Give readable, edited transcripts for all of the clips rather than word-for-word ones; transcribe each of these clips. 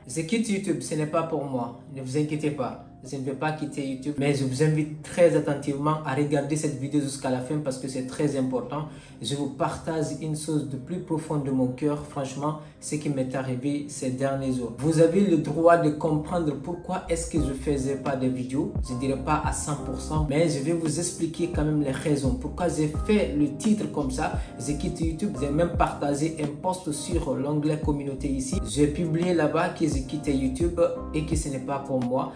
Je quitte YouTube, ce n'est pas pour moi. Ne vous inquiétez pas. Je ne vais pas quitter YouTube, mais je vous invite très attentivement à regarder cette vidéo jusqu'à la fin parce que c'est très important. Je vous partage une chose de plus profonde de mon cœur, franchement, ce qui m'est arrivé ces derniers jours. Vous avez le droit de comprendre pourquoi est-ce que je ne faisais pas de vidéos. Je ne dirais pas à 100%, mais je vais vous expliquer quand même les raisons. Pourquoi j'ai fait le titre comme ça, je quitte YouTube. J'ai même partagé un post sur l'onglet communauté ici. J'ai publié là-bas que j'ai quitté YouTube et que ce n'est pas pour moi.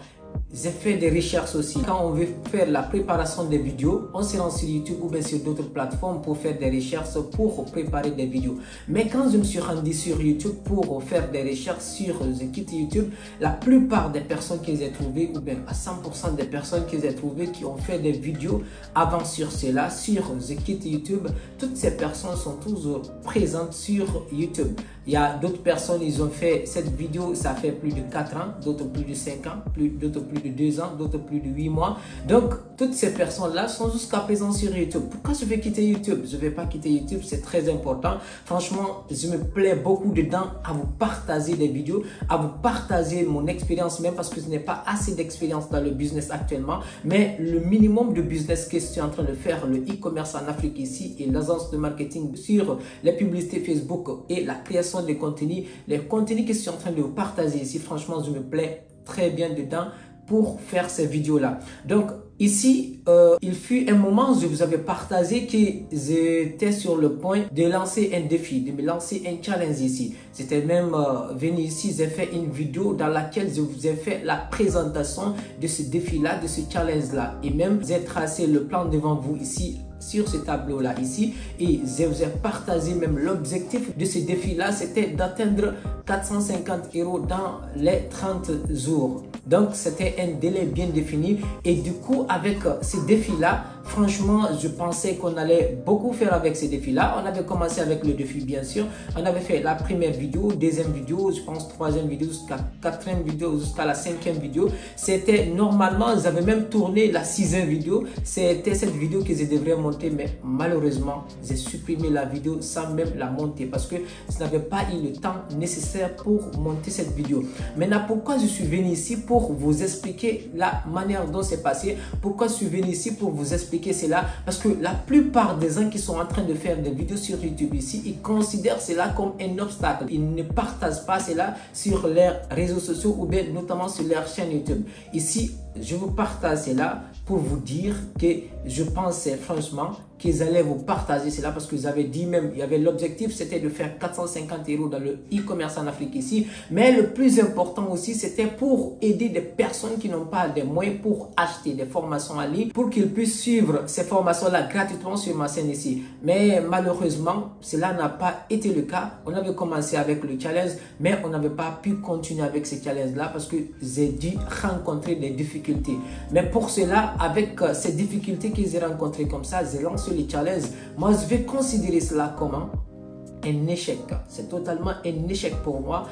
J'ai fait des recherches aussi. Quand on veut faire la préparation des vidéos, on se rend sur YouTube ou bien sur d'autres plateformes pour faire des recherches pour préparer des vidéos. Mais quand je me suis rendu sur YouTube pour faire des recherches sur Je quitte YouTube, la plupart des personnes que j'ai trouvées, ou bien à 100% des personnes que j'ai trouvées qui ont fait des vidéos avant sur cela, sur Je quitte YouTube, toutes ces personnes sont toujours présentes sur YouTube. Il y a d'autres personnes, ils ont fait cette vidéo, ça fait plus de 4 ans, d'autres plus de 5 ans, d'autres plus de 2 ans, d'autres plus de 8 mois. Donc, toutes ces personnes-là sont jusqu'à présent sur YouTube. Pourquoi je vais quitter YouTube? Je ne vais pas quitter YouTube, c'est très important. Franchement, je me plais beaucoup dedans à vous partager des vidéos, à vous partager mon expérience même parce que je n'ai pas assez d'expérience dans le business actuellement. Mais le minimum de business que je suis en train de faire, le e-commerce en Afrique ici et l'agence de marketing sur les publicités Facebook et la création de contenus, les contenus que je suis en train de vous partager ici, franchement, je me plais très bien dedans pour faire ces vidéos-là. Donc, ici, il fut un moment où je vous avais partagé que j'étais sur le point de lancer un défi, de me lancer un challenge ici. J'étais même venu ici, j'ai fait une vidéo dans laquelle je vous ai fait la présentation de ce défi-là, de ce challenge-là. Et même, j'ai tracé le plan devant vous ici, sur ce tableau là ici, et je vous ai partagé même l'objectif de ce défi là, c'était d'atteindre 450 € dans les 30 jours. Donc c'était un délai bien défini et du coup avec ce défi là, franchement je pensais qu'on allait beaucoup faire avec ce défi là. On avait commencé avec le défi bien sûr, on avait fait la première vidéo, deuxième vidéo, je pense troisième vidéo, jusqu'à quatrième vidéo, jusqu'à la cinquième vidéo. C'était normalement, j'avais même tourné la sixième vidéo, c'était cette vidéo que je devrais monter, mais malheureusement j'ai supprimé la vidéo sans même la monter parce que je n'avais pas eu le temps nécessaire pour monter cette vidéo. Maintenant, pourquoi je suis venu ici? Pour vous expliquer la manière dont c'est passé. Pourquoi je suis venu ici? Pour vous expliquer cela, parce que la plupart des gens qui sont en train de faire des vidéos sur YouTube ici, ils considèrent cela comme un obstacle. Ils ne partagent pas cela sur leurs réseaux sociaux ou bien notamment sur leur chaîne YouTube. Ici, je vous partage cela pour vous dire que je pensais franchement qu'ils allaient vous partager cela parce que j'avais dit même, il y avait l'objectif, c'était de faire 450 € dans le e-commerce en Afrique ici. Mais le plus important aussi, c'était pour aider des personnes qui n'ont pas des moyens pour acheter des formations en ligne, pour qu'ils puissent suivre ces formations-là gratuitement sur ma chaîne ici. Mais malheureusement, cela n'a pas été le cas. On avait commencé avec le challenge, mais on n'avait pas pu continuer avec ce challenge-là parce que j'ai dû rencontrer des difficultés. Mais pour cela, avec ces difficultés que j'ai rencontrées comme ça, j'ai lancé le challenge. Moi, je vais considérer cela comme un échec. C'est totalement un échec pour moi.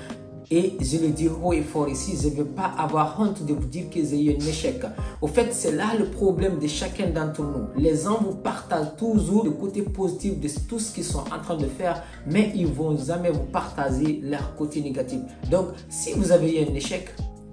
Et je le dis haut et fort ici, je ne veux pas avoir honte de vous dire que j'ai eu un échec. Au fait, c'est là le problème de chacun d'entre nous. Les gens vous partagent toujours le côté positif de tout ce qu'ils sont en train de faire, mais ils ne vont jamais vous partager leur côté négatif. Donc, si vous avez eu un échec,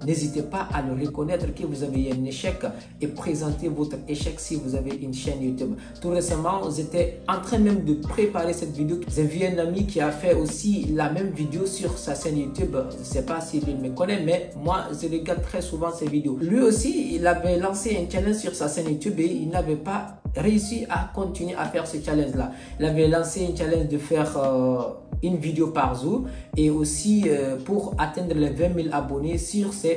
n'hésitez pas à le reconnaître que vous avez eu un échec et présenter votre échec si vous avez une chaîne YouTube. Tout récemment, j'étais en train même de préparer cette vidéo. J'ai vu un ami qui a fait aussi la même vidéo sur sa chaîne YouTube. Je ne sais pas s'il me connaît, mais moi, je regarde très souvent ses vidéos. Lui aussi, il avait lancé un challenge sur sa chaîne YouTube et il n'avait pas réussi à continuer à faire ce challenge-là. Il avait lancé un challenge de faire une vidéo par jour et aussi pour atteindre les 20 000 abonnés sur ce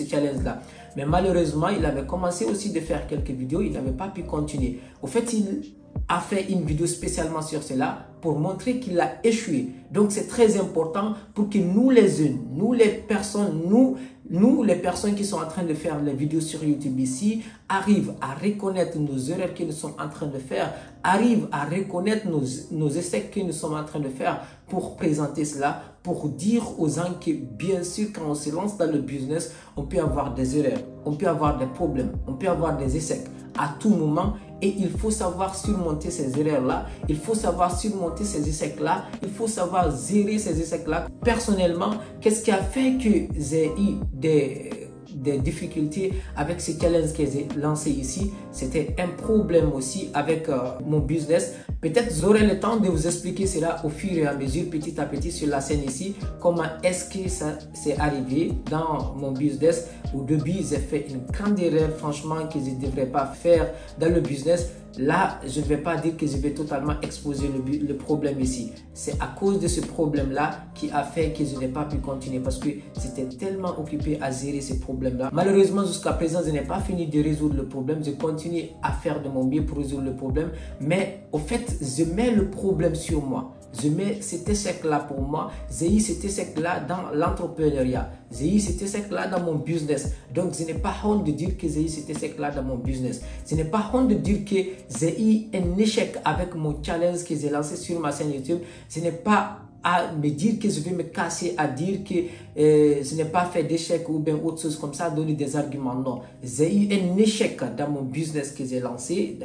challenge-là. Mais malheureusement, il avait commencé aussi de faire quelques vidéos, il n'avait pas pu continuer. Au fait, il a fait une vidéo spécialement sur cela pour montrer qu'il a échoué. Donc, c'est très important pour que nous les jeunes, nous les personnes, nous les personnes qui sont en train de faire les vidéos sur YouTube ici, arrivent à reconnaître nos erreurs que nous sommes en train de faire, arrivent à reconnaître nos échecs que nous sommes en train de faire pour présenter cela, pour dire aux gens que bien sûr quand on se lance dans le business, on peut avoir des erreurs, on peut avoir des problèmes, on peut avoir des échecs à tout moment et il faut savoir surmonter ces erreurs-là, il faut savoir surmonter ces échecs-là, il faut savoir gérer ces échecs-là. Personnellement, qu'est-ce qui a fait que j'ai eu des difficultés avec ce challenge que j'ai lancé ici? C'était un problème aussi avec mon business. Peut-être j'aurai le temps de vous expliquer cela au fur et à mesure, petit à petit sur la scène ici. Comment est-ce que ça s'est arrivé dans mon business? Au début, j'ai fait une grande erreur, franchement, que je ne devrais pas faire dans le business. Là, je ne vais pas dire que je vais totalement exposer le problème ici. C'est à cause de ce problème-là qui a fait que je n'ai pas pu continuer parce que j'étais tellement occupé à gérer ce problème-là. Malheureusement, jusqu'à présent, je n'ai pas fini de résoudre le problème. Je continue à faire de mon mieux pour résoudre le problème. Mais au fait, je mets le problème sur moi. Je mets cet échec-là pour moi. J'ai eu cet échec-là dans l'entrepreneuriat. J'ai eu cet échec-là dans mon business. Donc, je n'ai pas honte de dire que j'ai eu cet échec-là dans mon business. Je n'ai pas honte de dire que j'ai eu un échec avec mon challenge que j'ai lancé sur ma chaîne YouTube. Ce n'est pas à me dire que je vais me casser, à dire que je n'ai pas fait d'échec ou bien autre chose comme ça, donner des arguments. Non, j'ai eu un échec dans mon business que j'ai lancé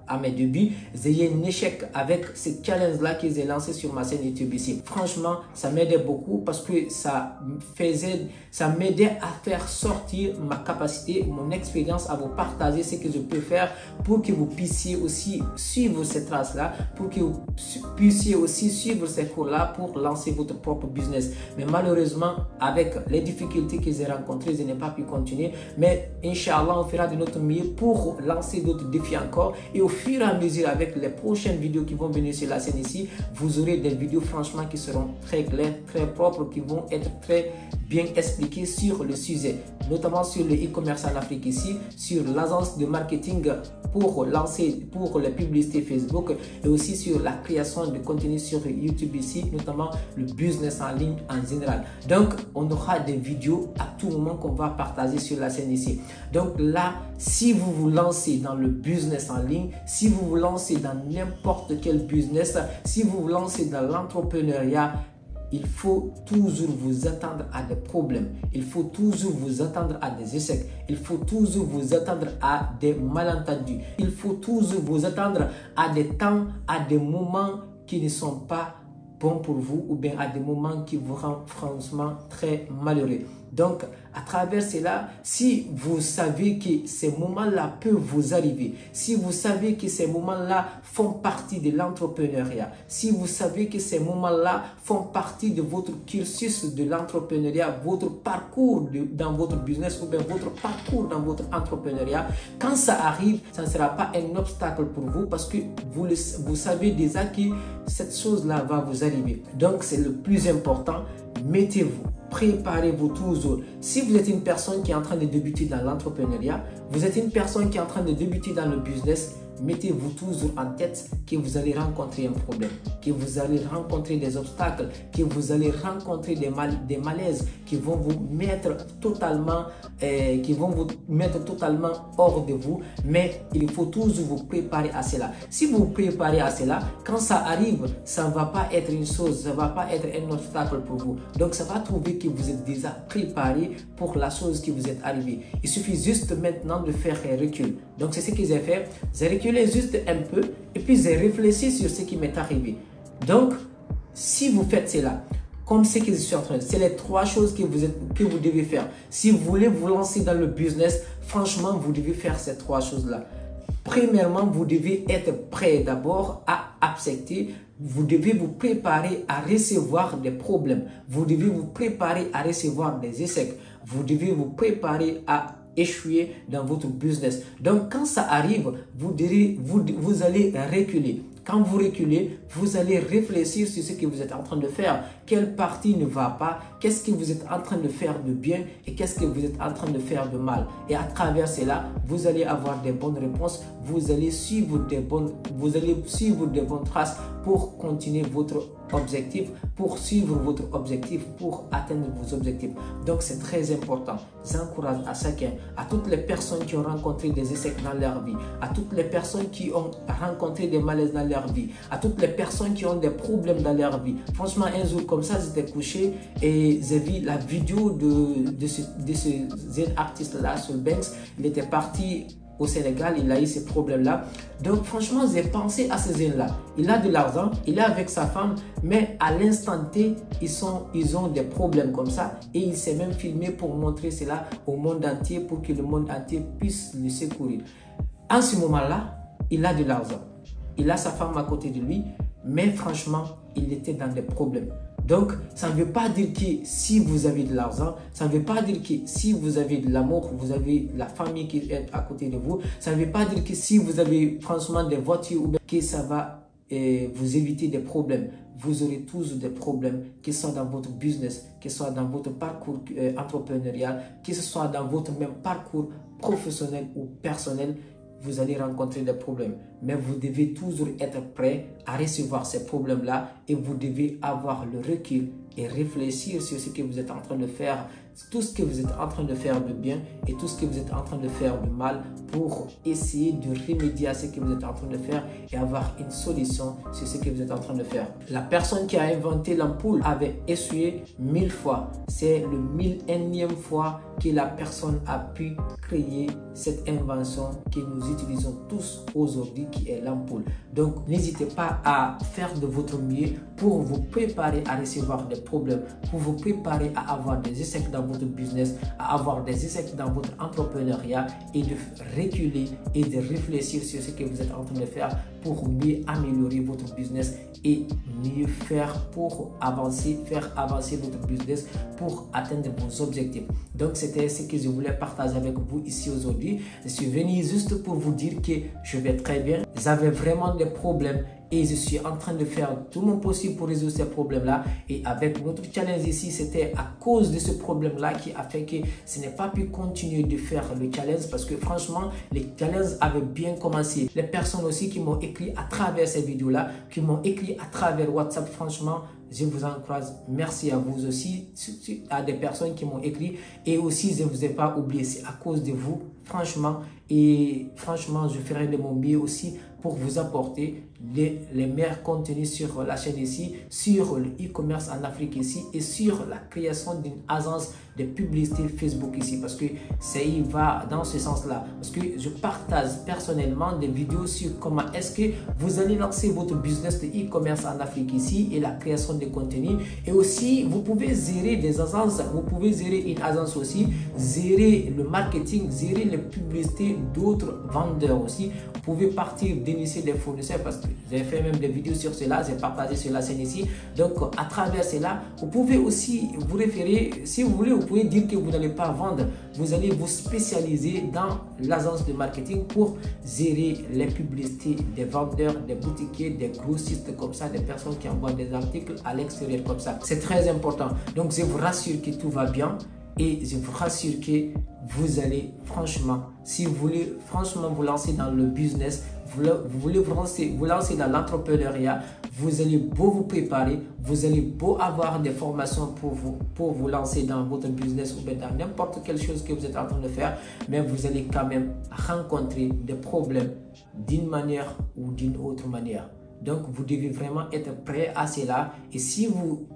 à mes débuts. J'ai eu un échec avec ce challenge-là que j'ai lancé sur ma chaîne YouTube ici. Franchement, ça m'aidait beaucoup parce que ça m'aidait à faire sortir ma capacité, mon expérience, à vous partager ce que je peux faire pour que vous puissiez aussi suivre ces traces-là, pour que vous puissiez aussi suivre ces cours-là pour lancer votre propre business. Mais malheureusement, avec les difficultés que j'ai rencontrées, je n'ai pas pu continuer. Mais Inch'Allah, on fera de notre mieux pour lancer d'autres défis encore. Et au fur et à mesure, avec les prochaines vidéos qui vont venir sur la chaîne ici, vous aurez des vidéos franchement qui seront très claires, très propres, qui vont être très bien expliquées sur le sujet, notamment sur le e-commerce en Afrique ici, sur l'agence de marketing pour les publicités Facebook et aussi sur la création de contenu sur YouTube ici, notamment le business en ligne en général. Donc, on aura des vidéos à tout moment qu'on va partager sur la chaîne ici. Donc là, si vous vous lancez dans le business en ligne, si vous vous lancez dans n'importe quel business, si vous vous lancez dans l'entrepreneuriat, il faut toujours vous attendre à des problèmes. Il faut toujours vous attendre à des échecs. Il faut toujours vous attendre à des malentendus. Il faut toujours vous attendre à des temps, à des moments qui ne sont pas bons pour vous ou bien à des moments qui vous rendent franchement très malheureux. Donc, à travers cela, si vous savez que ces moments-là peuvent vous arriver, si vous savez que ces moments-là font partie de l'entrepreneuriat, si vous savez que ces moments-là font partie de votre cursus de l'entrepreneuriat, votre parcours dans votre business ou bien votre parcours dans votre entrepreneuriat, quand ça arrive, ça ne sera pas un obstacle pour vous parce que vous savez déjà que cette chose-là va vous arriver. Donc, c'est le plus important. Mettez-vous, préparez-vous toujours. Si vous êtes une personne qui est en train de débuter dans l'entrepreneuriat, vous êtes une personne qui est en train de débuter dans le business, mettez-vous toujours en tête que vous allez rencontrer un problème, que vous allez rencontrer des obstacles, que vous allez rencontrer des malaises qui vont vous mettre totalement, hors de vous. Mais il faut toujours vous préparer à cela. Si vous vous préparez à cela, quand ça arrive, ça ne va pas être une chose, ça ne va pas être un obstacle pour vous. Donc ça va trouver que vous êtes déjà préparé pour la chose qui vous est arrivée. Il suffit juste maintenant de faire un recul. Donc c'est ce que j'ai fait. J'ai reculé juste un peu et puis j'ai réfléchi sur ce qui m'est arrivé. Donc, si vous faites cela, comme ce que je suis en train de dire, c'est les trois choses que vous devez faire. Si vous voulez vous lancer dans le business, franchement, vous devez faire ces trois choses-là. Premièrement, vous devez être prêt d'abord à accepter. Vous devez vous préparer à recevoir des problèmes. Vous devez vous préparer à recevoir des échecs. Vous devez vous préparer à échouer dans votre business. Donc, quand ça arrive, vous allez reculer. Quand vous reculez, vous allez réfléchir sur ce que vous êtes en train de faire. Quelle partie ne va pas? Qu'est-ce que vous êtes en train de faire de bien et qu'est-ce que vous êtes en train de faire de mal? Et à travers cela, vous allez avoir des bonnes réponses. Vous allez suivre des bonnes traces pour continuer votre objectif, pour suivre votre objectif, pour atteindre vos objectifs. Donc, c'est très important. J'encourage à chacun, à toutes les personnes qui ont rencontré des échecs dans leur vie, à toutes les personnes qui ont rencontré des malaises dans leur vie, à toutes les personnes qui ont des problèmes dans leur vie. Franchement, un jour comme ça, j'étais couché et j'ai vu la vidéo de ce jeune artiste-là sur Banks. Il était parti au Sénégal, il a eu ces problèmes-là. Donc franchement, j'ai pensé à ces jeunes-là. Il a de l'argent, il est avec sa femme, mais à l'instant T, ils ont des problèmes comme ça. Et il s'est même filmé pour montrer cela au monde entier, pour que le monde entier puisse le secourir. En ce moment-là, il a de l'argent. Il a sa femme à côté de lui, mais franchement, il était dans des problèmes. Donc, ça ne veut pas dire que si vous avez de l'argent, ça ne veut pas dire que si vous avez de l'amour, vous avez la famille qui est à côté de vous, ça ne veut pas dire que si vous avez franchement des voitures ou bien que ça va vous éviter des problèmes. Vous aurez toujours des problèmes, que ce soit dans votre business, que ce soit dans votre parcours entrepreneurial, que ce soit dans votre même parcours professionnel ou personnel. Vous allez rencontrer des problèmes, mais vous devez toujours être prêt à recevoir ces problèmes-là et vous devez avoir le recul et réfléchir sur ce que vous êtes en train de faire, tout ce que vous êtes en train de faire de bien et tout ce que vous êtes en train de faire de mal pour essayer de remédier à ce que vous êtes en train de faire et avoir une solution sur ce que vous êtes en train de faire. La personne qui a inventé l'ampoule avait essuyé 1000 fois. C'est le 1001e fois que la personne a pu créer cette invention que nous utilisons tous aujourd'hui, qui est l'ampoule. Donc, n'hésitez pas à faire de votre mieux pour vous préparer à recevoir des problèmes, pour vous préparer à avoir des échecs dans votre business, à avoir des échecs dans votre entrepreneuriat et de reculer et de réfléchir sur ce que vous êtes en train de faire pour mieux améliorer votre business et mieux faire pour faire avancer votre business pour atteindre vos objectifs. Donc, c'était ce que je voulais partager avec vous ici aujourd'hui. Je suis venu juste pour vous dire que je vais très bien. J'avais vraiment des problèmes et je suis en train de faire tout mon possible pour résoudre ces problèmes-là. Et avec notre challenge ici, c'était à cause de ce problème-là qui a fait que je n'ai pas pu continuer de faire le challenge parce que franchement, les challenges avaient bien commencé. Les personnes aussi qui m'ont écrit à travers ces vidéos-là, qui m'ont écrit à travers WhatsApp, franchement, je vous encourage. Merci à vous aussi, à des personnes qui m'ont écrit. Et aussi, je ne vous ai pas oublié, c'est à cause de vous, franchement. Et franchement, je ferai de mon mieux aussi pour vous apporter les meilleurs contenus sur la chaîne ici, sur le e-commerce en Afrique ici et sur la création d'une agence de publicité Facebook ici, parce que ça y va dans ce sens-là. Parce que je partage personnellement des vidéos sur comment est-ce que vous allez lancer votre business de e-commerce en Afrique ici et la création de contenus. Et aussi, vous pouvez gérer des agences, vous pouvez gérer une agence aussi, gérer le marketing, gérer les publicités d'autres vendeurs aussi. Vous pouvez partir d'initier des fournisseurs parce que j'ai fait même des vidéos sur cela, j'ai partagé sur la chaîne ici. Donc, à travers cela, vous pouvez aussi vous référer, si vous voulez, vous pouvez dire que vous n'allez pas vendre. Vous allez vous spécialiser dans l'agence de marketing pour gérer les publicités des vendeurs, des boutiquiers, des grossistes comme ça, des personnes qui envoient des articles à l'extérieur comme ça. C'est très important. Donc, je vous rassure que tout va bien. Et je vous rassure que vous allez franchement, si vous voulez franchement vous lancer dans le business, vous voulez vous lancer dans l'entrepreneuriat, vous allez beau vous préparer, vous allez beau avoir des formations pour vous lancer dans votre business ou bien dans n'importe quelle chose que vous êtes en train de faire, mais vous allez quand même rencontrer des problèmes d'une manière ou d'une autre manière. Donc, vous devez vraiment être prêt à cela. Et si vous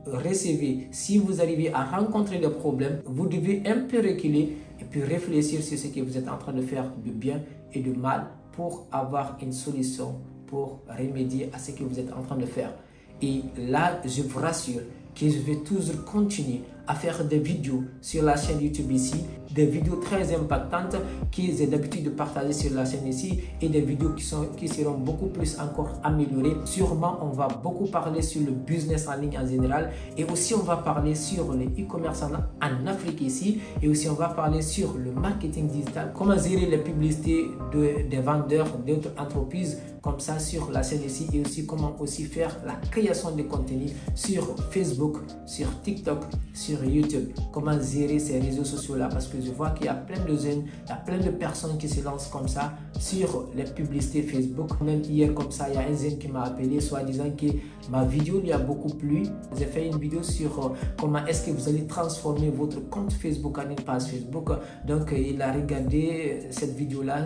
si vous arrivez à rencontrer des problèmes, vous devez un peu reculer et puis réfléchir sur ce que vous êtes en train de faire de bien et de mal pour avoir une solution pour remédier à ce que vous êtes en train de faire. Et là, je vous rassure que je vais toujours continuer à faire des vidéos sur la chaîne YouTube ici, des vidéos très impactantes que j'ai l'habitude de partager sur la chaîne ici et des vidéos qui seront beaucoup plus encore améliorées. Sûrement, on va beaucoup parler sur le business en ligne en général et aussi on va parler sur le e-commerce en Afrique ici et aussi on va parler sur le marketing digital, comment gérer les publicités des vendeurs d'autres entreprises comme ça sur la chaîne ici et aussi comment aussi faire la création de contenu sur Facebook, sur TikTok, sur YouTube, comment gérer ces réseaux sociaux là parce que je vois qu'il y a plein de jeunes, il y a plein de personnes qui se lancent comme ça sur les publicités Facebook. Même hier comme ça, il y a un jeune qui m'a appelé soit disant que ma vidéo lui a beaucoup plu. J'ai fait une vidéo sur comment est-ce que vous allez transformer votre compte Facebook en une page Facebook. Donc il a regardé cette vidéo-là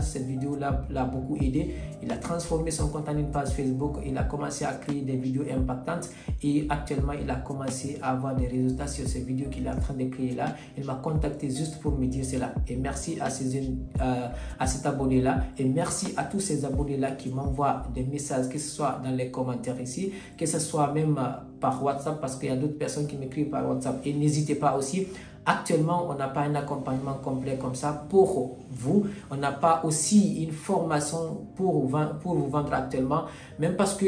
l'a beaucoup aidé. Il a transformé son compte en une page Facebook, il a commencé à créer des vidéos impactantes et actuellement il a commencé à avoir des résultats sur ces vidéos qu'il est en train de créer là. Il m'a contacté juste pour me dire cela et merci à cet abonné là et merci à tous ces abonnés là qui m'envoient des messages, que ce soit dans les commentaires ici, que ce soit même par WhatsApp, parce qu'il y a d'autres personnes qui m'écrivent par WhatsApp. Et n'hésitez pas aussi, actuellement on n'a pas un accompagnement complet comme ça pour vous, on n'a pas aussi une formation pour vous vendre actuellement, même parce que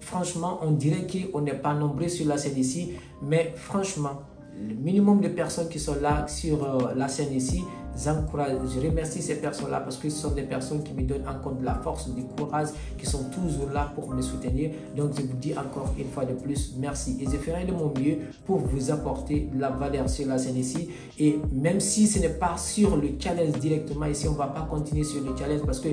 franchement on dirait qu'on n'est pas nombreux sur la scène ici, mais franchement le minimum de personnes qui sont là sur la scène ici, j'encourage, je remercie ces personnes-là parce que ce sont des personnes qui me donnent encore de la force, du courage, qui sont toujours là pour me soutenir. Donc je vous dis encore une fois de plus merci et je ferai de mon mieux pour vous apporter de la valeur sur la scène ici. Et même si ce n'est pas sur le challenge directement ici, on ne va pas continuer sur le challenge parce que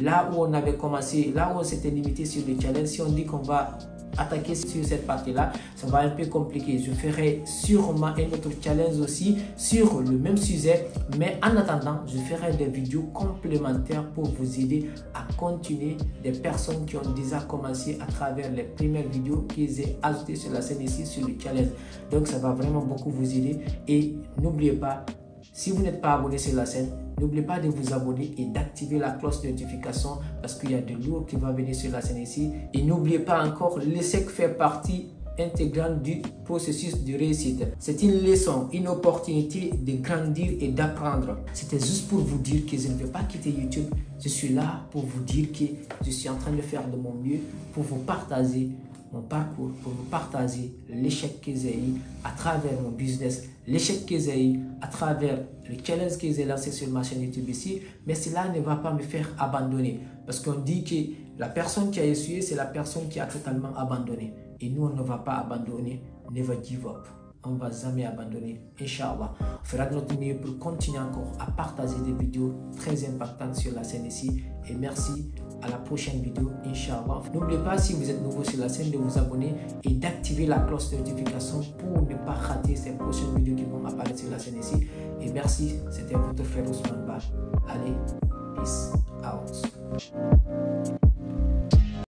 là où on avait commencé, là où on s'était limité sur le challenge, si on dit qu'on va attaquer sur cette partie-là, ça va un peu compliqué. Je ferai sûrement un autre challenge aussi sur le même sujet, mais en attendant, je ferai des vidéos complémentaires pour vous aider à continuer. Des personnes qui ont déjà commencé à travers les premières vidéos que j'ai ajoutées sur la scène ici sur le challenge. Donc ça va vraiment beaucoup vous aider et n'oubliez pas, si vous n'êtes pas abonné sur la chaîne, n'oubliez pas de vous abonner et d'activer la cloche de notification parce qu'il y a de lourd qui va venir sur la chaîne ici. Et n'oubliez pas encore, l'échec fait partie intégrante du processus de réussite. C'est une leçon, une opportunité de grandir et d'apprendre. C'était juste pour vous dire que je ne vais pas quitter YouTube. Je suis là pour vous dire que je suis en train de faire de mon mieux pour vous partager mon parcours, pour vous partager l'échec que j'ai eu à travers mon business, l'échec que j'ai eu à travers le challenge que j'ai lancé sur ma chaîne YouTube ici. Mais cela ne va pas me faire abandonner parce qu'on dit que la personne qui a essuyé, c'est la personne qui a totalement abandonné. Et nous, on ne va pas abandonner. Never give up. On ne va jamais abandonner. Inch'Allah, on fera de notre mieux pour continuer encore à partager des vidéos très impactantes sur la chaîne ici. Et merci. À la prochaine vidéo, Inch'Allah. N'oubliez pas, si vous êtes nouveau sur la chaîne, de vous abonner et d'activer la cloche de notification pour ne pas rater ces prochaines vidéos qui vont apparaître sur la chaîne ici. Et merci, c'était votre frère Ousmane Ba. Allez, peace out.